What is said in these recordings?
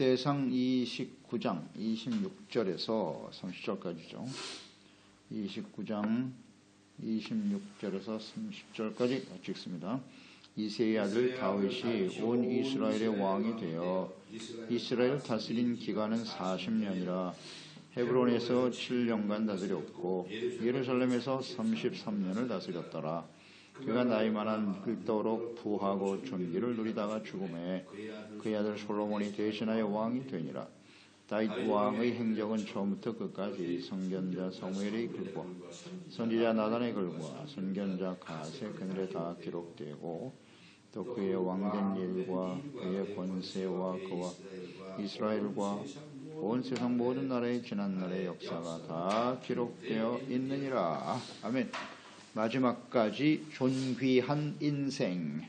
역대상 29장 26절에서 30절까지죠. 29장 26절에서 30절까지 같이 읽습니다. 이새의 아들 다윗이 온 이스라엘의 왕이 되어 이스라엘을 다스린 기간은 40년이라 헤브론에서 7년간 다스렸고 예루살렘에서 33년을 다스렸더라. 그가 나이 많은 늙도록 부하고 존귀를 누리다가 죽음에 그의 아들 솔로몬이 대신하여 왕이 되니라. 다윗 왕의 행적은 처음부터 끝까지 선견자 사무엘의 글과 선지자 나단의 글과 선견자 갓의 그늘에 다 기록되고 또 그의 왕된 일과 그의 권세와 그와 이스라엘과 온 세상 모든 나라의 지난날의 역사가 다 기록되어 있느니라. 아멘. 마지막까지 존귀한 인생.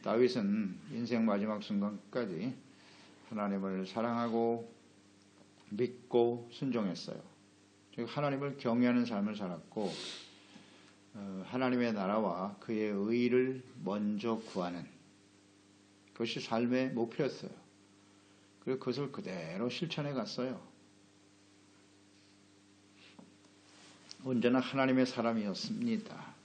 다윗은 인생 마지막 순간까지 하나님을 사랑하고 믿고 순종했어요. 즉 하나님을 경외하는 삶을 살았고 하나님의 나라와 그의 의를 먼저 구하는 그것이 삶의 목표였어요. 그리고 그것을 그대로 실천해 갔어요. 언제나 하나님의 사람이었습니다.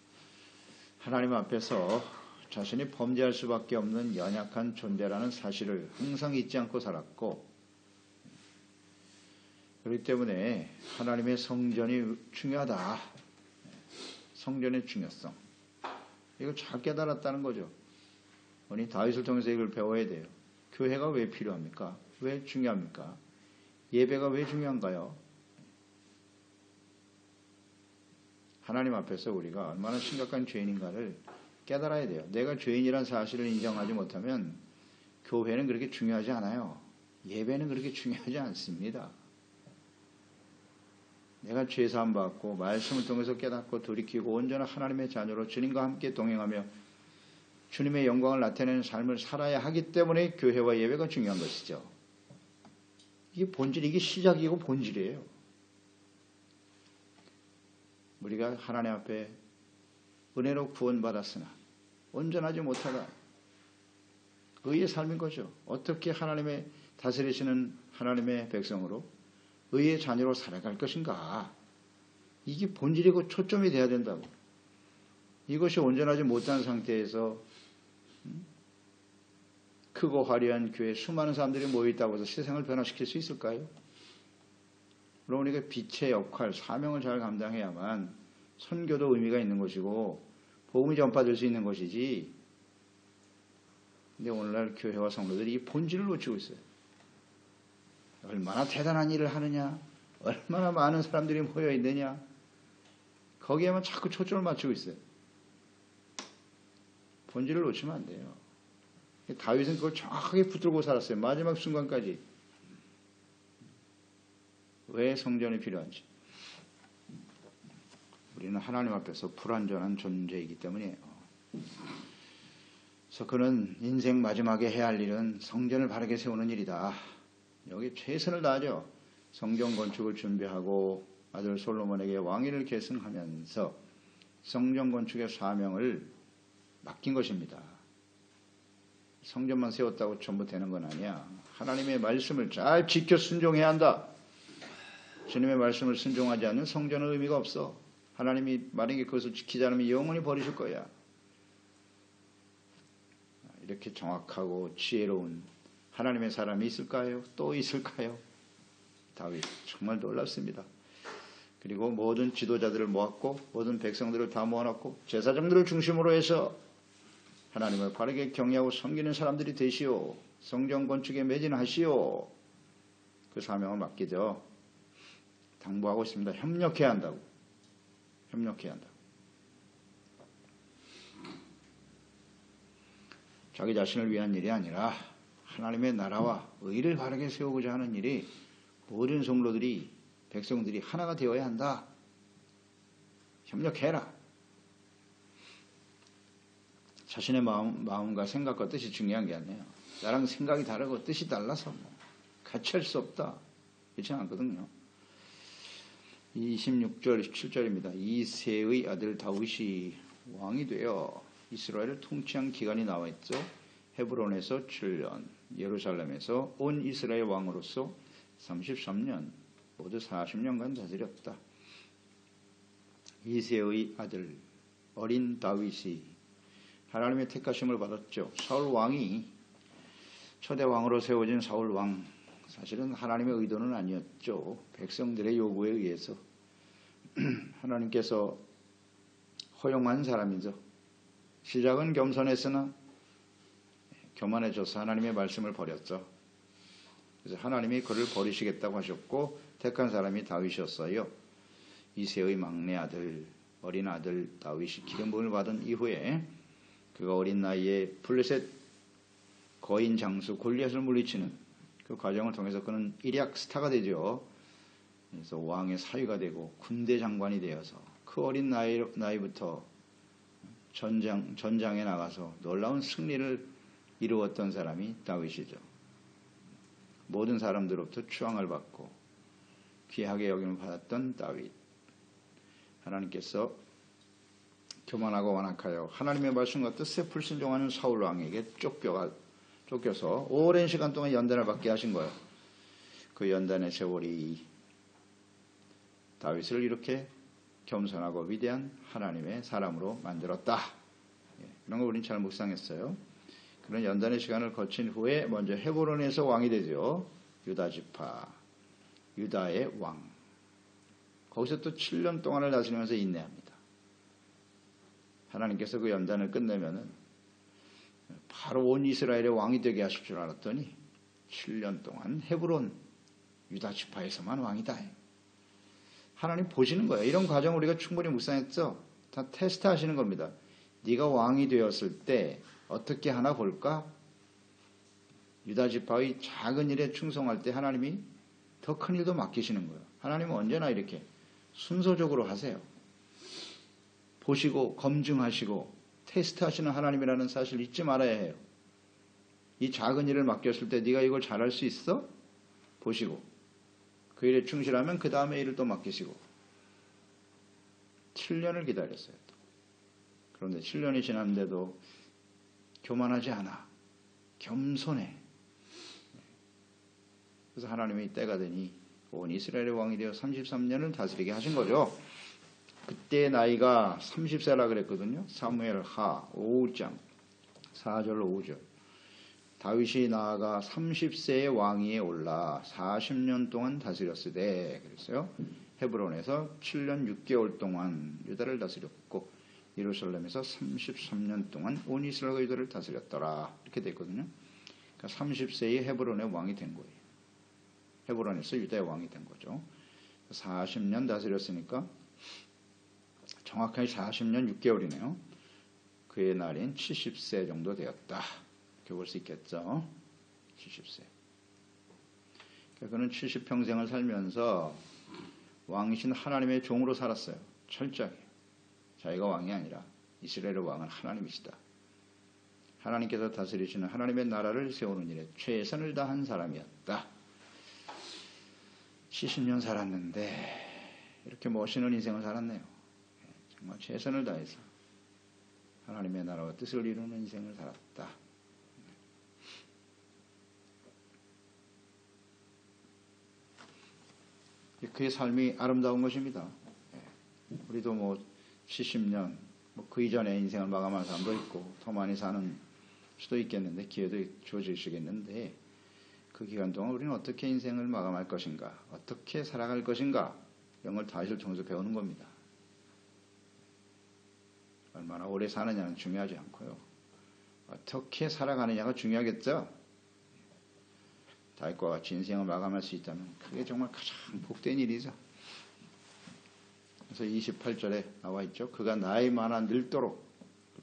하나님 앞에서 자신이 범죄할 수밖에 없는 연약한 존재라는 사실을 항상 잊지 않고 살았고, 그렇기 때문에 하나님의 성전이 중요하다. 성전의 중요성. 이걸 잘 깨달았다는 거죠. 우리 다윗을 통해서 이걸 배워야 돼요. 교회가 왜 필요합니까? 왜 중요합니까? 예배가 왜 중요한가요? 하나님 앞에서 우리가 얼마나 심각한 죄인인가를 깨달아야 돼요. 내가 죄인이란 사실을 인정하지 못하면 교회는 그렇게 중요하지 않아요. 예배는 그렇게 중요하지 않습니다. 내가 죄사함 받고 말씀을 통해서 깨닫고 돌이키고 온전한 하나님의 자녀로 주님과 함께 동행하며 주님의 영광을 나타내는 삶을 살아야 하기 때문에 교회와 예배가 중요한 것이죠. 이게 본질, 이게 시작이고 본질이에요. 우리가 하나님 앞에 은혜로 구원받았으나 온전하지 못하다. 의의 삶인 거죠. 어떻게 하나님의 다스리시는 하나님의 백성으로 의의 자녀로 살아갈 것인가. 이게 본질이고 초점이 돼야 된다고. 이것이 온전하지 못한 상태에서 크고 화려한 교회에 수많은 사람들이 모여있다고 해서 세상을 변화시킬 수 있을까요? 물론 우리가 빛의 역할, 사명을 잘 감당해야만 선교도 의미가 있는 것이고 복음이 전파될 수 있는 것이지. 근데 오늘날 교회와 성도들이 이 본질을 놓치고 있어요. 얼마나 대단한 일을 하느냐, 얼마나 많은 사람들이 모여 있느냐, 거기에만 자꾸 초점을 맞추고 있어요. 본질을 놓치면 안 돼요. 다윗은 그걸 정확하게 붙들고 살았어요. 마지막 순간까지. 왜 성전이 필요한지. 우리는 하나님 앞에서 불완전한 존재이기 때문이에요. 그래서 그는 인생 마지막에 해야 할 일은 성전을 바르게 세우는 일이다. 여기 최선을 다하죠. 성전 건축을 준비하고 아들 솔로몬에게 왕위를 계승하면서 성전 건축의 사명을 맡긴 것입니다. 성전만 세웠다고 전부 되는 건 아니야. 하나님의 말씀을 잘 지켜 순종해야 한다. 주님의 말씀을 순종하지 않는 성전은 의미가 없어. 하나님이 만약에 그것을 지키지 않으면 영원히 버리실 거야. 이렇게 정확하고 지혜로운 하나님의 사람이 있을까요? 또 있을까요? 다윗 정말 놀랍습니다. 그리고 모든 지도자들을 모았고 모든 백성들을 다 모아놓고 제사장들을 중심으로 해서 하나님을 바르게 경외하고 섬기는 사람들이 되시오. 성전 건축에 매진하시오. 그 사명을 맡기죠. 당부하고 있습니다. 협력해야 한다고. 협력해야 한다고. 자기 자신을 위한 일이 아니라 하나님의 나라와 의를 바르게 세우고자 하는 일이 모든 성도들이, 백성들이 하나가 되어야 한다. 협력해라. 자신의 마음과 생각과 뜻이 중요한 게 아니에요. 나랑 생각이 다르고 뜻이 달라서 같이 할 수 없다. 그렇지 않거든요. 26절, 17절입니다. 이새의 아들 다윗이 왕이 되어 이스라엘을 통치한 기간이 나와 있죠. 헤브론에서 7년. 예루살렘에서 온 이스라엘 왕으로서 33년, 모두 40년간 다스렸다. 이새의 아들 어린 다윗이 하나님의 택하심을 받았죠. 사울 왕이 초대 왕으로 세워진 사울 왕, 사실은 하나님의 의도는 아니었죠. 백성들의 요구에 의해서 하나님께서 허용한 사람이죠. 시작은 겸손했으나 교만해져서 하나님의 말씀을 버렸죠. 그래서 하나님이 그를 버리시겠다고 하셨고 택한 사람이 다윗이었어요. 이새의 막내 아들, 어린 아들 다윗이 기름 부음을 받은 이후에 그가 어린 나이에 블레셋 거인 장수 골리앗을 물리치는 그 과정을 통해서 그는 일약 스타가 되죠. 그래서 왕의 사위가 되고 군대 장관이 되어서 그 어린 나이부터 전장에 나가서 놀라운 승리를 이루었던 사람이 다윗이죠. 모든 사람들로부터 추앙을 받고 귀하게 여김을 받았던 다윗. 하나님께서 교만하고 완악하여 하나님의 말씀과 뜻에 불순종하는 사울 왕에게 쫓겨서 오랜 시간 동안 연단을 받게 하신 거예요. 그 연단의 세월이 다윗을 이렇게 겸손하고 위대한 하나님의 사람으로 만들었다. 그런 거 우리는 잘 묵상했어요. 그런 연단의 시간을 거친 후에 먼저 헤브론에서 왕이 되죠. 유다 지파, 유다의 왕. 거기서 또 7년 동안을 다스리면서 인내합니다. 하나님께서 그 연단을 끝내면은 바로 온 이스라엘의 왕이 되게 하실 줄 알았더니 7년 동안 헤브론 유다 지파에서만 왕이다. 하나님 보시는 거예요. 이런 과정을 우리가 충분히 묵상했죠. 다 테스트 하시는 겁니다. 네가 왕이 되었을 때 어떻게 하나 볼까? 유다 지파의 작은 일에 충성할 때 하나님이 더 큰 일도 맡기시는 거예요. 하나님은 언제나 이렇게 순서적으로 하세요. 보시고 검증하시고 테스트하시는 하나님이라는 사실을 잊지 말아야 해요. 이 작은 일을 맡겼을 때 네가 이걸 잘할 수 있어? 보시고 그 일에 충실하면 그 다음에 일을 또 맡기시고 7년을 기다렸어요. 그런데 7년이 지났는데도 교만하지 않아. 겸손해. 그래서 하나님이 때가 되니 온 이스라엘의 왕이 되어 33년을 다스리게 하신 거죠. 그때 나이가 30세라 그랬거든요. 사무엘 하 5장 4절 5절. 다윗이 나아가 30세의 왕위에 올라 40년 동안 다스렸으되 그랬어요. 헤브론에서 7년 6개월 동안 유다를 다스렸고 예루살렘에서 33년 동안 온 이스라엘 유다를 다스렸더라. 이렇게 됐거든요. 그러니까 30세의 헤브론의 왕이 된 거예요. 헤브론에서 유다의 왕이 된 거죠. 40년 다스렸으니까 정확하게 40년 6개월이네요. 그의 날인 70세 정도 되었다. 이렇게 볼 수 있겠죠. 70세. 그는 70평생을 살면서 왕이신 하나님의 종으로 살았어요. 철저하게. 자기가 왕이 아니라 이스라엘의 왕은 하나님이시다. 하나님께서 다스리시는 하나님의 나라를 세우는 일에 최선을 다한 사람이었다. 70년 살았는데 이렇게 멋있는 인생을 살았네요. 정말 최선을 다해서 하나님의 나라와 뜻을 이루는 인생을 살았다. 그의 삶이 아름다운 것입니다. 우리도 70년, 그 이전에 인생을 마감한 사람도 있고 더 많이 사는 수도 있겠는데 기회도 주어지시겠는데 그 기간 동안 우리는 어떻게 인생을 마감할 것인가, 어떻게 살아갈 것인가 이런 걸 다윗을 통해서 배우는 겁니다. 얼마나 오래 사느냐는 중요하지 않고요. 어떻게 살아가느냐가 중요하겠죠. 다윗과 같이 인생을 마감할 수 있다면 그게 정말 가장 복된 일이죠. 그래서 28절에 나와 있죠. 그가 나이 많아 늙도록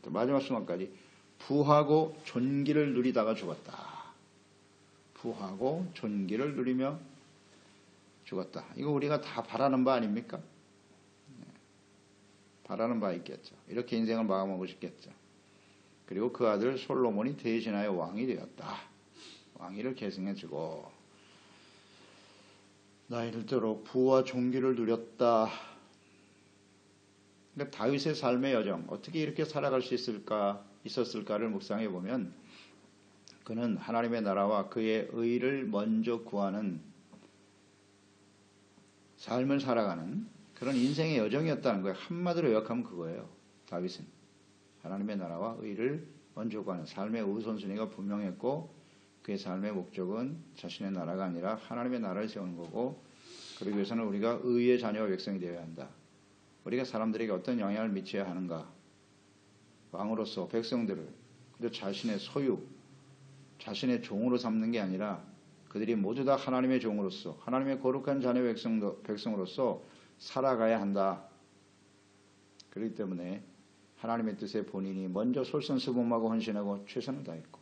마지막 순간까지 부하고 존귀를 누리다가 죽었다. 부하고 존귀를 누리며 죽었다. 이거 우리가 다 바라는 바 아닙니까? 바라는 바 있겠죠. 이렇게 인생을 마감하고 싶겠죠. 그리고 그 아들 솔로몬이 대신하여 왕이 되었다. 왕위를 계승해주고 나이 들도록 부와 존귀를 누렸다. 그러니까 다윗의 삶의 여정 어떻게 이렇게 살아갈 수 있었을까를 묵상해 보면 그는 하나님의 나라와 그의 의를 먼저 구하는 삶을 살아가는 그런 인생의 여정이었다는 거예요. 한마디로 요약하면 그거예요. 다윗은 하나님의 나라와 의를 먼저 구하는 삶의 우선순위가 분명했고 그의 삶의 목적은 자신의 나라가 아니라 하나님의 나라를 세우는 거고 그러기 위해서는 우리가 의의 자녀와 백성이 되어야 한다. 우리가 사람들에게 어떤 영향을 미쳐야 하는가. 왕으로서 백성들을 그리고 자신의 소유, 자신의 종으로 삼는 게 아니라 그들이 모두 다 하나님의 종으로서 하나님의 거룩한 자녀 백성으로서 살아가야 한다. 그렇기 때문에 하나님의 뜻에 본인이 먼저 솔선수범하고 헌신하고 최선을 다했고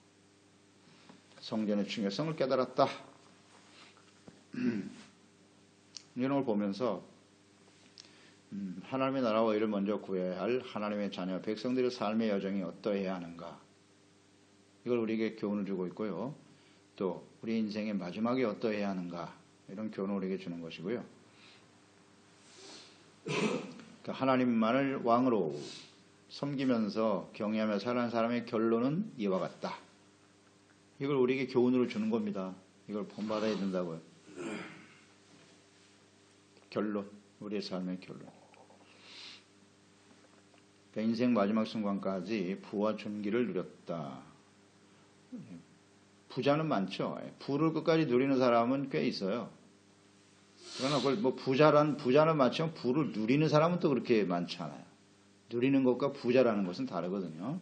성전의 중요성을 깨달았다. 이런 걸 보면서 하나님의 나라와 의를 먼저 구해야 할 하나님의 자녀 백성들의 삶의 여정이 어떠해야 하는가. 이걸 우리에게 교훈을 주고 있고요. 또 우리 인생의 마지막이 어떠해야 하는가. 이런 교훈을 우리에게 주는 것이고요. 그러니까 하나님만을 왕으로 섬기면서 경외하며 살아가는 사람의 결론은 이와 같다. 이걸 우리에게 교훈으로 주는 겁니다. 이걸 본받아야 된다고요. 결론, 우리의 삶의 결론. 그러니까 인생 마지막 순간까지 부와 존귀를 누렸다. 부자는 많죠. 부를 끝까지 누리는 사람은 꽤 있어요. 그러나 그걸 뭐 부자는 많지만 부를 누리는 사람은 또 그렇게 많지 않아요. 누리는 것과 부자라는 것은 다르거든요.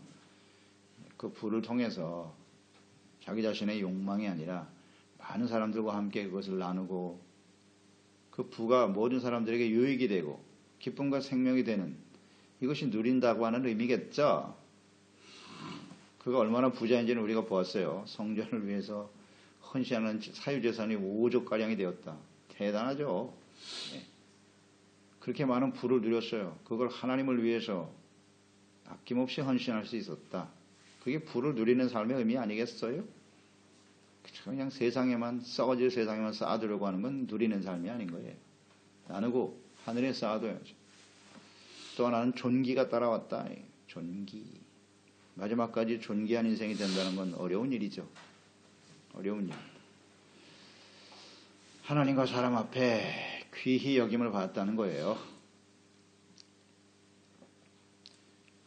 그 부를 통해서 자기 자신의 욕망이 아니라 많은 사람들과 함께 그것을 나누고 그 부가 모든 사람들에게 유익이 되고 기쁨과 생명이 되는 이것이 누린다고 하는 의미겠죠. 그가 얼마나 부자인지는 우리가 보았어요. 성전을 위해서 헌신하는 사유재산이 5조가량이 되었다. 대단하죠. 네. 그렇게 많은 부를 누렸어요. 그걸 하나님을 위해서 아낌없이 헌신할 수 있었다. 그게 부를 누리는 삶의 의미 아니겠어요? 그냥 세상에만 썩어질 세상에만 쌓아두려고 하는 건 누리는 삶이 아닌 거예요. 나누고 하늘에 쌓아둬야죠. 또 하나는 존귀가 따라왔다. 존귀. 마지막까지 존귀한 인생이 된다는 건 어려운 일이죠. 어려운 일. 하나님과 사람 앞에 귀히 여김을 받았다는 거예요.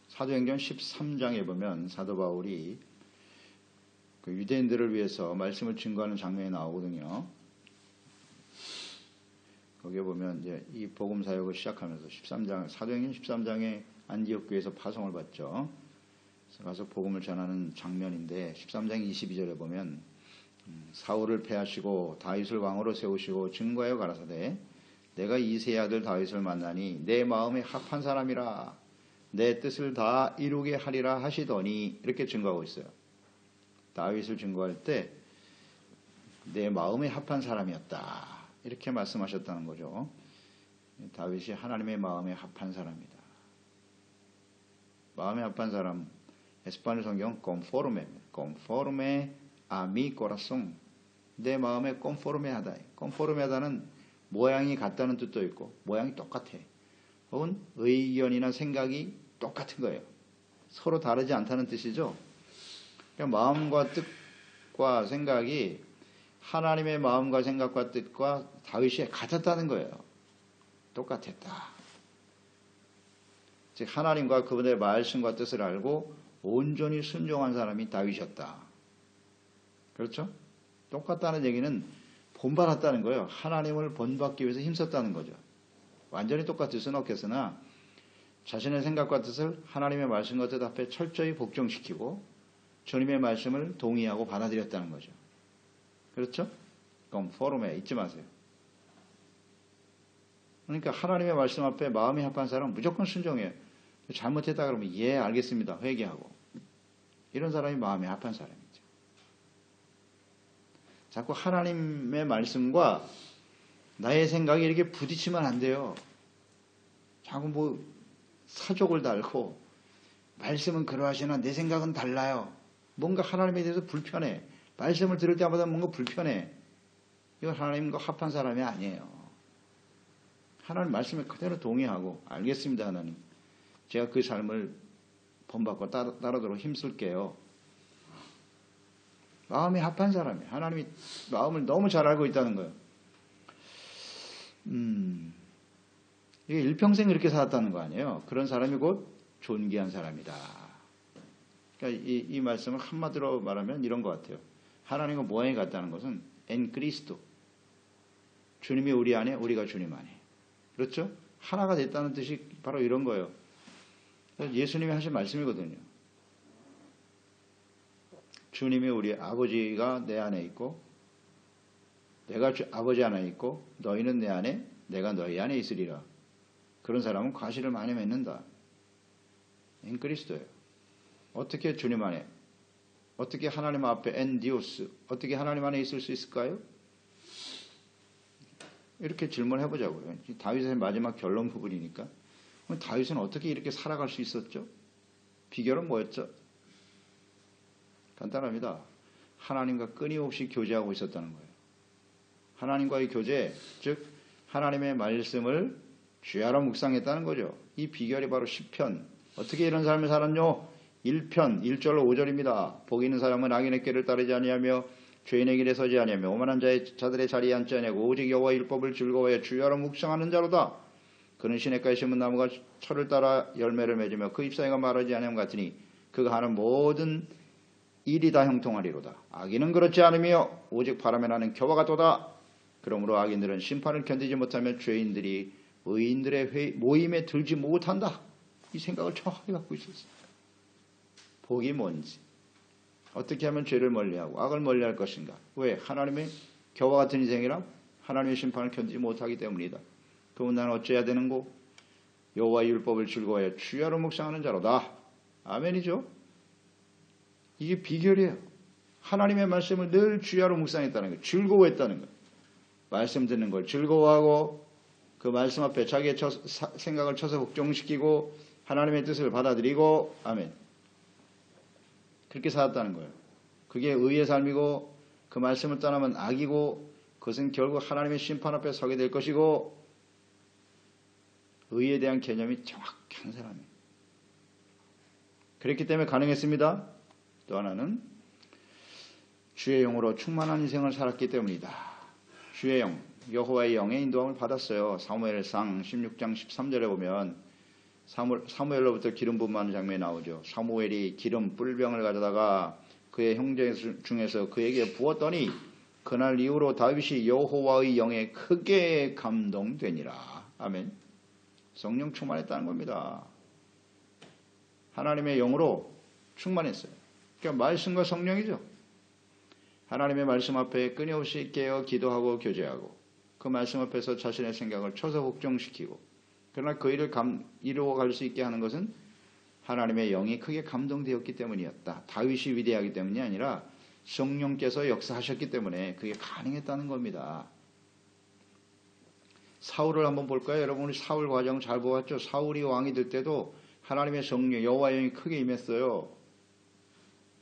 사도행전 13장에 보면 사도 바울이 그 유대인들을 위해서 말씀을 증거하는 장면이 나오거든요. 거기에 보면 이제 이 복음 사역을 시작하면서 13장, 사도행전 13장에 안디옥 교회에서 파송을 받죠. 그래서 가서 복음을 전하는 장면인데 13장 22절에 보면 사울을 패하시고 다윗을 왕으로 세우시고 증거하여 가라사대 내가 이새의 아들 다윗을 만나니 내 마음에 합한 사람이라 내 뜻을 다 이루게 하리라 하시더니 이렇게 증거하고 있어요. 다윗을 증거할 때 내 마음에 합한 사람이었다. 이렇게 말씀하셨다는 거죠. 다윗이 하나님의 마음에 합한 사람이다. 마음에 합한 사람, 에스파뇰 성경 conforme a mi corazón. 내 마음에 conforme 하다. conforme 하다는 모양이 같다는 뜻도 있고 모양이 똑같아. 혹은 의견이나 생각이 똑같은 거예요. 서로 다르지 않다는 뜻이죠. 그러니까 마음과 뜻과 생각이 하나님의 마음과 생각과 뜻과 다윗이 같았다는 거예요. 똑같았다. 즉 하나님과 그분의 말씀과 뜻을 알고 온전히 순종한 사람이 다윗이었다. 그렇죠? 똑같다는 얘기는 본받았다는 거예요. 하나님을 본받기 위해서 힘썼다는 거죠. 완전히 똑같을 수는 없겠으나 자신의 생각과 뜻을 하나님의 말씀과 뜻 앞에 철저히 복종시키고 주님의 말씀을 동의하고 받아들였다는 거죠. 그렇죠? 그럼 포럼에 잊지 마세요. 그러니까 하나님의 말씀 앞에 마음이 합한 사람은 무조건 순종해요. 잘못했다 그러면 예 알겠습니다. 회개하고. 이런 사람이 마음에 합한 사람이죠. 자꾸 하나님의 말씀과 나의 생각이 이렇게 부딪히면 안 돼요. 자꾸 뭐 사족을 달고 말씀은 그러하시나 내 생각은 달라요. 뭔가 하나님에 대해서 불편해. 말씀을 들을 때마다 뭔가 불편해. 이건 하나님과 합한 사람이 아니에요. 하나님 말씀에 그대로 동의하고 알겠습니다 하나님. 제가 그 삶을 본받고 따르도록 힘쓸게요. 마음이 합한 사람이에요. 하나님이 마음을 너무 잘 알고 있다는 거예요. 이게 일평생 이렇게 살았다는 거 아니에요. 그런 사람이 곧 존귀한 사람이다. 그러니까 이 말씀을 한마디로 말하면 이런 것 같아요. 하나님과 모양이 같다는 것은 엔 그리스도. 주님이 우리 안에, 우리가 주님 안에. 그렇죠? 하나가 됐다는 뜻이 바로 이런 거예요. 예수님이 하신 말씀이거든요. 주님이 우리 아버지가 내 안에 있고 내가 아버지 안에 있고 너희는 내 안에 내가 너희 안에 있으리라. 그런 사람은 과실을 많이 맺는다. 엔 그리스도예요. 어떻게 주님 안에, 어떻게 하나님 앞에 엔 디오스, 어떻게 하나님 안에 있을 수 있을까요? 이렇게 질문해 보자고요. 다윗의 마지막 결론 부분이니까. 다윗은 어떻게 이렇게 살아갈 수 있었죠? 비결은 뭐였죠? 간단합니다. 하나님과 끊임없이 교제하고 있었다는 거예요. 하나님과의 교제, 즉 하나님의 말씀을 주야로 묵상했다는 거죠. 이 비결이 바로 시편. 어떻게 이런 삶을 살았뇨? 1편 1절로 5절입니다. 복 있는 사람은 악인의 길을 따르지 아니하며 죄인의 길에 서지 아니하며 오만한 자들의 자리에 앉지 아니하고 오직 여호와의 율법을 즐거워해 주야로 묵상하는 자로다. 그는 시냇가에 심은 나무가 철을 따라 열매를 맺으며 그 잎사귀가 마르지 아니함 같으니 그가 하는 모든 일이 다 형통하리로다. 악인은 그렇지 않으며 오직 바람에 나는 겨와 같도다. 그러므로 악인들은 심판을 견디지 못하며 죄인들이 의인들의 모임에 들지 못한다. 이 생각을 정확하게 갖고 있었어요. 복이 뭔지, 어떻게 하면 죄를 멀리하고 악을 멀리할 것인가. 왜? 하나님의 겨와 같은 인생이라 하나님의 심판을 견디지 못하기 때문이다. 그러면 나는 어찌해야 되는고? 여호와의 율법을 즐거워해 주야로 묵상하는 자로다. 아멘이죠? 이게 비결이에요. 하나님의 말씀을 늘 주야로 묵상했다는 거예요. 즐거워했다는 거예요. 말씀 듣는 걸 즐거워하고 그 말씀 앞에 자기의 생각을 쳐서 복종시키고 하나님의 뜻을 받아들이고 아멘. 그렇게 살았다는 거예요. 그게 의의 삶이고 그 말씀을 떠나면 악이고 그것은 결국 하나님의 심판 앞에 서게 될 것이고 의에 대한 개념이 정확한 사람이에요. 그렇기 때문에 가능했습니다. 또 하나는 주의 영으로 충만한 인생을 살았기 때문이다. 주의 영, 여호와의 영의 인도함을 받았어요. 사무엘상 16장 13절에 보면 사무엘로부터 기름 부음하는 장면이 나오죠. 사무엘이 기름 뿔병을 가져다가 그의 형제 중에서 그에게 부었더니 그날 이후로 다윗이 여호와의 영에 크게 감동되니라. 아멘. 성령 충만했다는 겁니다. 하나님의 영으로 충만했어요. 그러니까 말씀과 성령이죠. 하나님의 말씀 앞에 끊임없이 깨어 기도하고 교제하고 그 말씀 앞에서 자신의 생각을 쳐서 복종시키고 그러나 그 일을 이루어갈 수 있게 하는 것은 하나님의 영이 크게 감동되었기 때문이었다. 다윗이 위대하기 때문이 아니라 성령께서 역사하셨기 때문에 그게 가능했다는 겁니다. 사울을 한번 볼까요? 여러분 우리 사울 과정 잘 보았죠? 사울이 왕이 될 때도 하나님의 성령 여호와의 영이 크게 임했어요.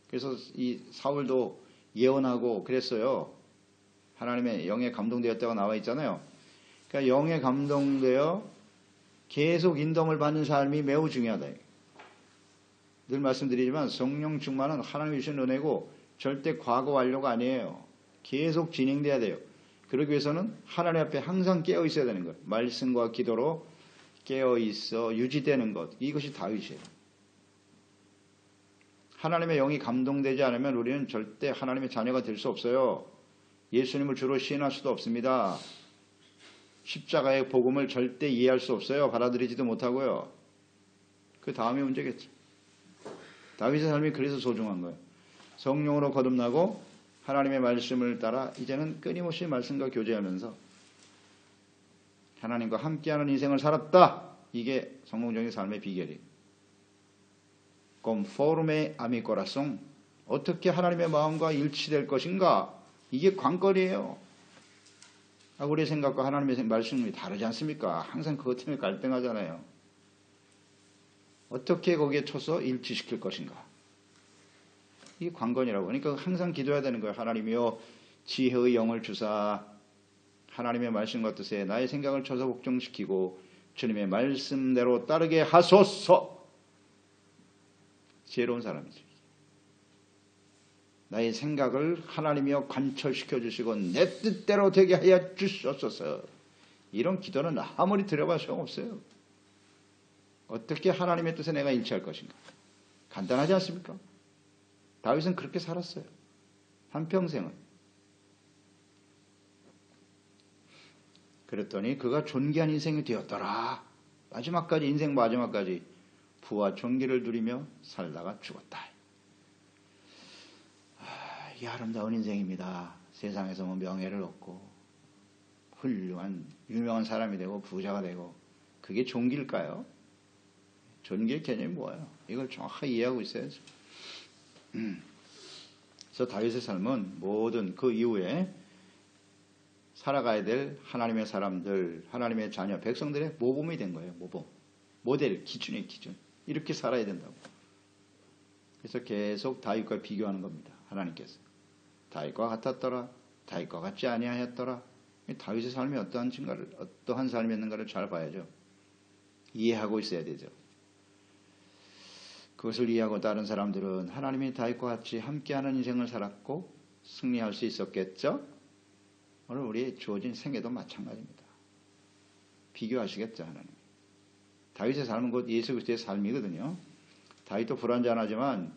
그래서 이 사울도 예언하고 그랬어요. 하나님의 영에 감동되었다고 나와 있잖아요. 그러니까 영에 감동되어 계속 인dom을 받는 삶이 매우 중요하다. 늘 말씀드리지만 성령 충만은 하나님이 주신 은혜고 절대 과거 완료가 아니에요. 계속 진행돼야 돼요. 그러기 위해서는 하나님 앞에 항상 깨어 있어야 되는 거예요. 말씀과 기도로 깨어 있어 유지되는 것. 이것이 다윗이에요. 하나님의 영이 감동되지 않으면 우리는 절대 하나님의 자녀가 될 수 없어요. 예수님을 주로 시인할 수도 없습니다. 십자가의 복음을 절대 이해할 수 없어요. 받아들이지도 못하고요. 그 다음이 문제겠죠. 다윗의 삶이 그래서 소중한 거예요. 성령으로 거듭나고 하나님의 말씀을 따라 이제는 끊임없이 말씀과 교제하면서 하나님과 함께하는 인생을 살았다. 이게 성공적인 삶의 비결이에요. conforme a mi corazón. 어떻게 하나님의 마음과 일치될 것인가? 이게 관건이에요. 우리의 생각과 하나님의 말씀이 다르지 않습니까? 항상 그것 때문에 갈등하잖아요. 어떻게 거기에 쳐서 일치시킬 것인가? 이게 관건이라고. 그러니까 항상 기도해야 되는 거예요. 하나님이여 지혜의 영을 주사 하나님의 말씀과 뜻에 나의 생각을 쳐서 복종시키고 주님의 말씀대로 따르게 하소서. 지혜로운 사람이죠. 나의 생각을 하나님이여 관철시켜 주시고 내 뜻대로 되게 하여 주시옵소서. 이런 기도는 아무리 드려봐야 소용없어요. 어떻게 하나님의 뜻에 내가 일치할 것인가? 간단하지 않습니까? 다윗은 그렇게 살았어요. 한평생을. 그랬더니 그가 존귀한 인생이 되었더라. 마지막까지, 인생 마지막까지 부와 존귀를 누리며 살다가 죽었다. 이 아름다운 인생입니다. 세상에서 뭐 명예를 얻고 훌륭한 유명한 사람이 되고 부자가 되고, 그게 존귀일까요? 존귀의 개념이 뭐예요? 이걸 정확하게 이해하고 있어야죠. 그래서 다윗의 삶은 모든 그 이후에 살아가야 될 하나님의 사람들, 하나님의 자녀, 백성들의 모범이 된 거예요. 모범. 모델, 기준의 기준. 이렇게 살아야 된다고. 그래서 계속 다윗과 비교하는 겁니다. 하나님께서. 다윗과 같았더라. 다윗과 같지 아니하였더라. 다윗의 삶이 어떠한 삶이었는가를 잘 봐야죠. 이해하고 있어야 되죠. 그것을 이해하고 다른 사람들은 하나님이 다윗과 같이 함께하는 인생을 살았고 승리할 수 있었겠죠? 오늘 우리의 주어진 생애도 마찬가지입니다. 비교하시겠죠, 하나님. 다윗의 삶은 곧 예수 그리스도의 삶이거든요. 다윗도 불완전하지만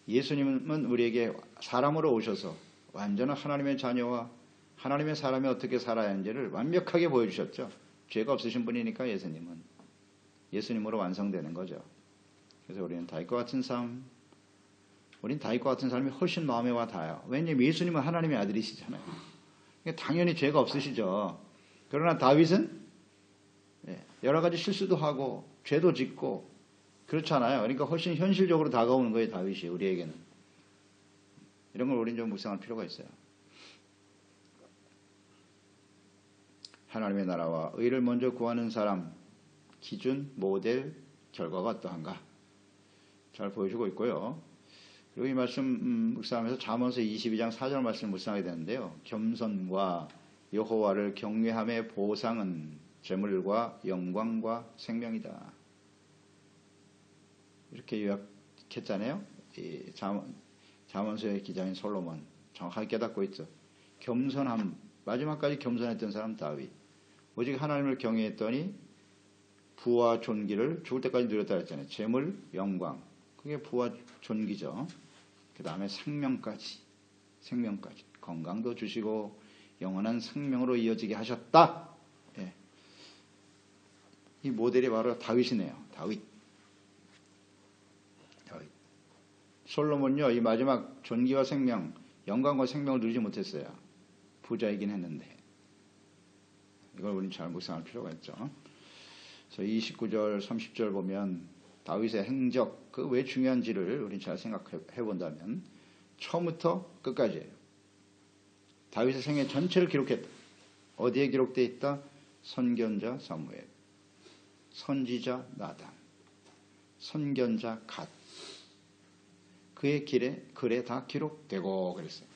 예수님은 우리에게 사람으로 오셔서 완전한 하나님의 자녀와 하나님의 사람이 어떻게 살아야 하는지를 완벽하게 보여주셨죠. 죄가 없으신 분이니까 예수님으로 완성되는 거죠. 그래서 우리는 다윗과 같은 삶, 우린 다윗과 같은 삶이 훨씬 마음에 와 닿아요. 왜냐하면 예수님은 하나님의 아들이시잖아요. 당연히 죄가 없으시죠. 그러나 다윗은 여러 가지 실수도 하고 죄도 짓고 그렇잖아요. 그러니까 훨씬 현실적으로 다가오는 거예요, 다윗이 우리에게는. 이런 걸 우리는 좀 묵상할 필요가 있어요. 하나님의 나라와 의를 먼저 구하는 사람, 기준, 모델, 결과가 어떠한가? 잘 보여주고 있고요. 그리고 이 말씀 묵상하면서 잠언서 22장 4절 말씀을 묵상하게 되는데요. 겸손과 여호와를 경외함의 보상은 재물과 영광과 생명이다. 이렇게 요약했잖아요. 이 잠언서의 기자인 솔로몬 정확하게 깨닫고 있죠. 겸손함, 마지막까지 겸손했던 사람 다윗. 오직 하나님을 경외했더니 부와 존귀를 죽을 때까지 누렸다 했잖아요. 재물, 영광. 그게 부와 존귀죠. 그 다음에 생명까지. 건강도 주시고 영원한 생명으로 이어지게 하셨다. 예. 이 모델이 바로 다윗이네요. 다윗. 솔로몬요, 이 마지막 존귀와 생명, 영광과 생명을 누리지 못했어요. 부자이긴 했는데. 이걸 우리는 잘 묵상할 필요가 있죠. 그래서 29절, 30절 보면 다윗의 행적, 그 왜 중요한지를 우리는 잘 생각해 본다면 처음부터 끝까지예요. 다윗의 생애 전체를 기록했다. 어디에 기록되어 있다? 선견자 사무엘, 선지자 나단, 선견자 갓. 그의 글에 다 기록되고 그랬어요.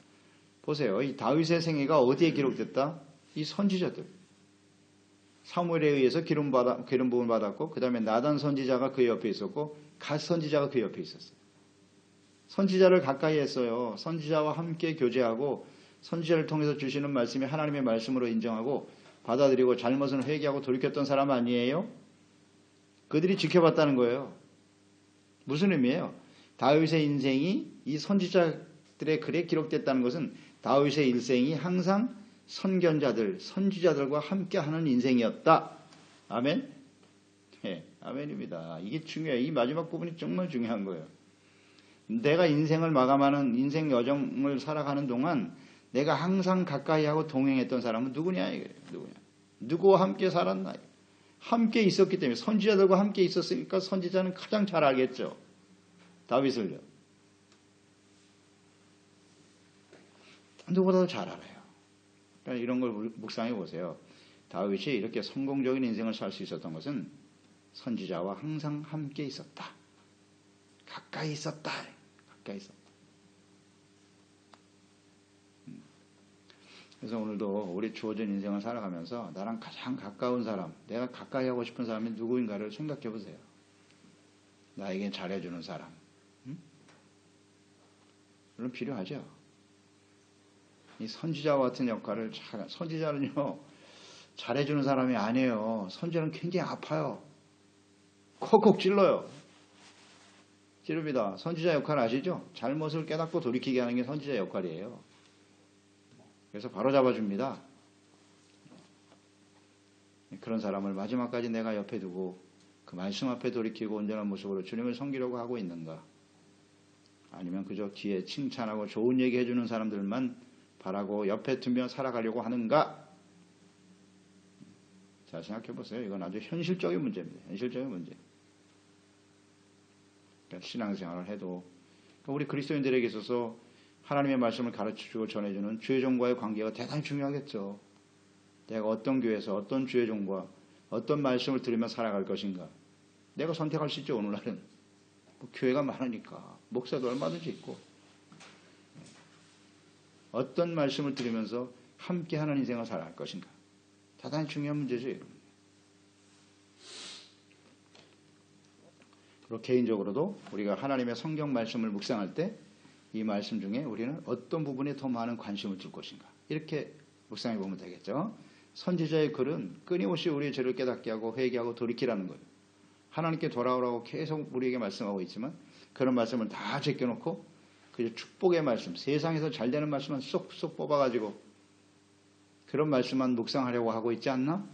보세요. 이 다윗의 생애가 어디에 기록됐다? 이 선지자들. 사무엘에 의해서 기름 부음을 받았고, 그 다음에 나단 선지자가 그 옆에 있었고, 갓 선지자가 그 옆에 있었어요. 선지자를 가까이 했어요. 선지자와 함께 교제하고, 선지자를 통해서 주시는 말씀이 하나님의 말씀으로 인정하고, 받아들이고, 잘못은 회개하고 돌이켰던 사람 아니에요? 그들이 지켜봤다는 거예요. 무슨 의미예요? 다윗의 인생이 이 선지자들의 글에 기록됐다는 것은 다윗의 일생이 항상 선견자들, 선지자들과 함께하는 인생이었다. 아멘? 네, 아멘입니다. 이게 중요해요. 이 마지막 부분이 정말 중요한 거예요. 내가 인생을 마감하는 인생 여정을 살아가는 동안 내가 항상 가까이 하고 동행했던 사람은 누구냐 이거예요. 누구와 함께 살았나? 함께 있었기 때문에 선지자들과 함께 있었으니까 선지자는 가장 잘 알겠죠. 다윗을요. 누구보다도 잘 알아요. 그러니까 이런 걸 묵상해 보세요. 다윗이 이렇게 성공적인 인생을 살 수 있었던 것은 선지자와 항상 함께 있었다. 가까이 있었다. 그래서 오늘도 우리 주어진 인생을 살아가면서 나랑 가장 가까운 사람, 내가 가까이 하고 싶은 사람이 누구인가를 생각해 보세요. 나에게 잘해주는 사람. 물론 필요하죠. 이 선지자와 같은 역할을 선지자는요 잘해주는 사람이 아니에요. 선지자는 굉장히 아파요. 콕콕 찔러요. 찌릅니다. 선지자 역할 아시죠? 잘못을 깨닫고 돌이키게 하는 게 선지자 역할이에요. 그래서 바로 잡아줍니다. 그런 사람을 마지막까지 내가 옆에 두고 그 말씀 앞에 돌이키고 온전한 모습으로 주님을 섬기려고 하고 있는가? 아니면 그저 뒤에 칭찬하고 좋은 얘기 해주는 사람들만 바라고 옆에 두며 살아가려고 하는가? 자, 생각해 보세요. 이건 아주 현실적인 문제입니다. 현실적인 문제. 그러니까 신앙생활을 해도 우리 그리스도인들에게 있어서 하나님의 말씀을 가르쳐주고 전해주는 주의종과의 관계가 대단히 중요하겠죠. 내가 어떤 교회에서 어떤 주의종과 어떤 말씀을 들으며 살아갈 것인가. 내가 선택할 수 있죠. 오늘날은 뭐 교회가 많으니까 목사도 얼마든지 있고 어떤 말씀을 들으면서 함께 하는 인생을 살아갈 것인가. 대단히 중요한 문제죠. 그리고 개인적으로도 우리가 하나님의 성경 말씀을 묵상할 때 이 말씀 중에 우리는 어떤 부분에 더 많은 관심을 줄 것인가. 이렇게 묵상해 보면 되겠죠. 선지자의 글은 끊임없이 우리의 죄를 깨닫게 하고 회개하고 돌이키라는 거예요. 하나님께 돌아오라고 계속 우리에게 말씀하고 있지만 그런 말씀을 다 제껴놓고 그 축복의 말씀, 세상에서 잘 되는 말씀만 쏙쏙 뽑아가지고 그런 말씀만 묵상하려고 하고 있지 않나?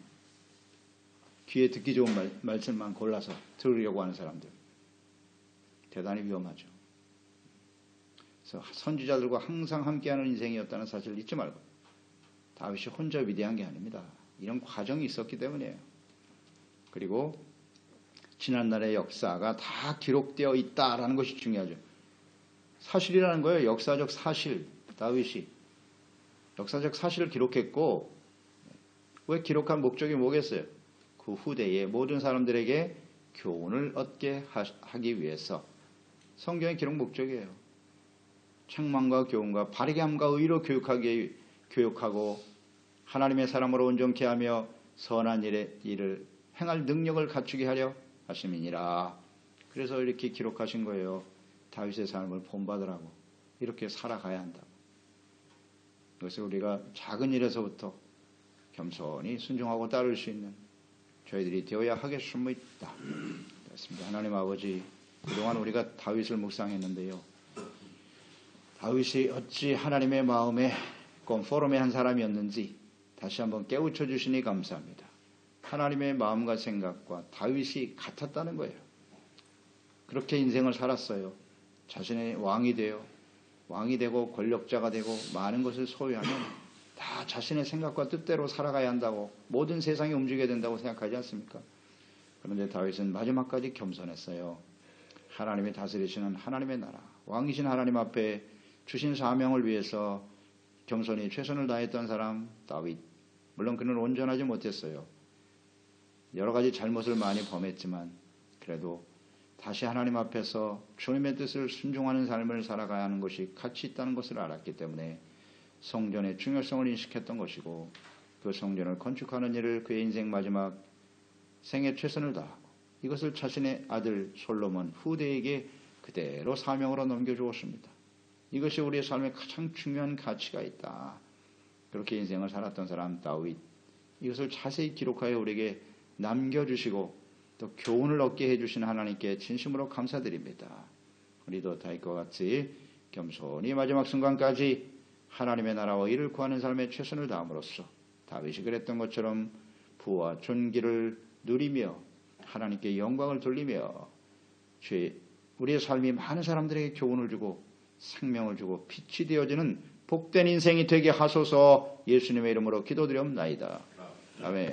귀에 듣기 좋은 말씀만 골라서 들으려고 하는 사람들. 대단히 위험하죠. 그래서 선지자들과 항상 함께하는 인생이었다는 사실을 잊지 말고 다윗이 혼자 위대한 게 아닙니다. 이런 과정이 있었기 때문이에요. 그리고 지난날의 역사가 다 기록되어 있다라는 것이 중요하죠. 사실이라는 거예요. 역사적 사실. 다윗이 역사적 사실을 기록했고 왜 기록한 목적이 뭐겠어요? 그 후대의 모든 사람들에게 교훈을 얻게 하기 위해서 성경의 기록 목적이에요. 책망과 교훈과 바르게 함과 의로 교육하고 하나님의 사람으로 온전케 하며 선한 일을 행할 능력을 갖추게 하려 하심이니라. 그래서 이렇게 기록하신 거예요. 다윗의 삶을 본받으라고. 이렇게 살아가야 한다고. 그래서 우리가 작은 일에서부터 겸손히 순종하고 따를 수 있는 저희들이 되어야 하겠습니다. 그렇습니다. 하나님 아버지, 그동안 우리가 다윗을 묵상했는데요. 다윗이 어찌 하나님의 마음에 꼼포럼의 사람이었는지 다시 한번 깨우쳐 주시니 감사합니다. 하나님의 마음과 생각과 다윗이 같았다는 거예요. 그렇게 인생을 살았어요. 자신의 왕이 되고 권력자가 되고 많은 것을 소유하면 다 자신의 생각과 뜻대로 살아가야 한다고 모든 세상이 움직여야 된다고 생각하지 않습니까? 그런데 다윗은 마지막까지 겸손했어요. 하나님이 다스리시는 하나님의 나라, 왕이신 하나님 앞에 주신 사명을 위해서 겸손히 최선을 다했던 사람 다윗. 물론 그는 온전하지 못했어요. 여러 가지 잘못을 많이 범했지만 그래도 다시 하나님 앞에서 주님의 뜻을 순종하는 삶을 살아가야 하는 것이 가치 있다는 것을 알았기 때문에 성전의 중요성을 인식했던 것이고 그 성전을 건축하는 일을 그의 인생 마지막 생에 최선을 다하고 이것을 자신의 아들 솔로몬 후대에게 그대로 사명으로 넘겨주었습니다. 이것이 우리의 삶에 가장 중요한 가치가 있다. 그렇게 인생을 살았던 사람 다윗. 이것을 자세히 기록하여 우리에게 남겨주시고 또 교훈을 얻게 해주신 하나님께 진심으로 감사드립니다. 우리도 다윗과 같이 겸손히 마지막 순간까지 하나님의 나라와 이를 구하는 삶에 최선을 다함으로써 다윗이 그랬던 것처럼 부와 존귀를 누리며 하나님께 영광을 돌리며 우리의 삶이 많은 사람들에게 교훈을 주고 생명을 주고 빛이 되어지는 복된 인생이 되게 하소서. 예수님의 이름으로 기도드리옵나이다. 아멘.